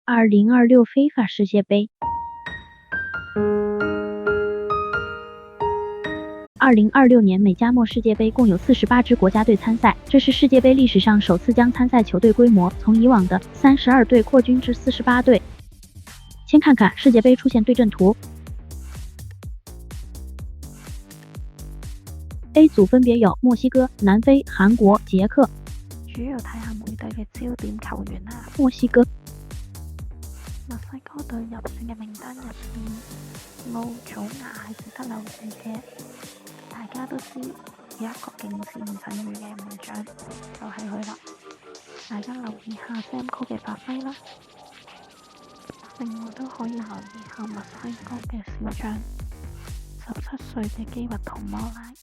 2026非法世界杯。2026年美加墨世界杯共有48支国家队参赛，这是世界杯历史上首次将参赛球队规模从以往的32队扩军至48队。先看看世界杯出现对阵图。A 組分別有墨西哥、南非、韓國、捷克。主要睇下每隊嘅焦點球員啦。墨西哥。墨西哥隊入選嘅名單入面，奧祖亞係值得留意嘅。大家都知有一個勁似唔使語嘅門將，就係佢啦。大家留意下 Sam Kerr 嘅發揮啦。另外都可以留意下墨西哥嘅小將，17歲嘅基拔同摩拉。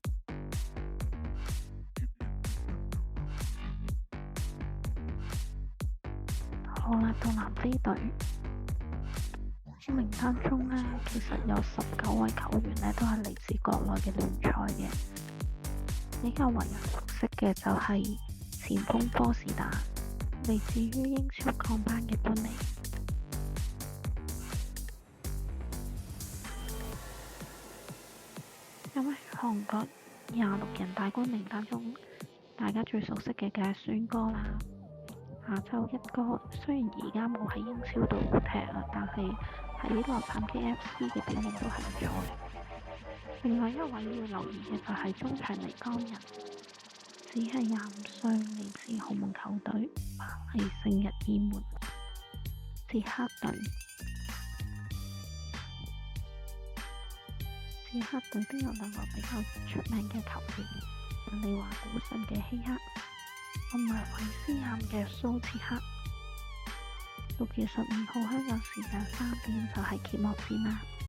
好啦，到南非隊名單中呢，其實有19位球員呢都係嚟自國內嘅聯賽嘅。比較為人熟悉嘅就係前鋒科士達，嚟自於英超降班嘅般尼。咁喺韓國26人大軍名單中，大家最熟悉嘅梗係孫哥啦。亞洲一哥，雖然而家冇喺英超度踢啦，但係喺洛杉磯 FC 嘅表現都係唔錯嘅。另外一位要留意嘅就係中場尼江人，只係25歲，嚟自豪門球隊巴黎聖日耳門。捷克隊都有兩個比較出名嘅球員，利華古遜嘅希克，同埋韋斯咸嘅蘇切克。6月12號香港時間3點就係揭幕戰啦。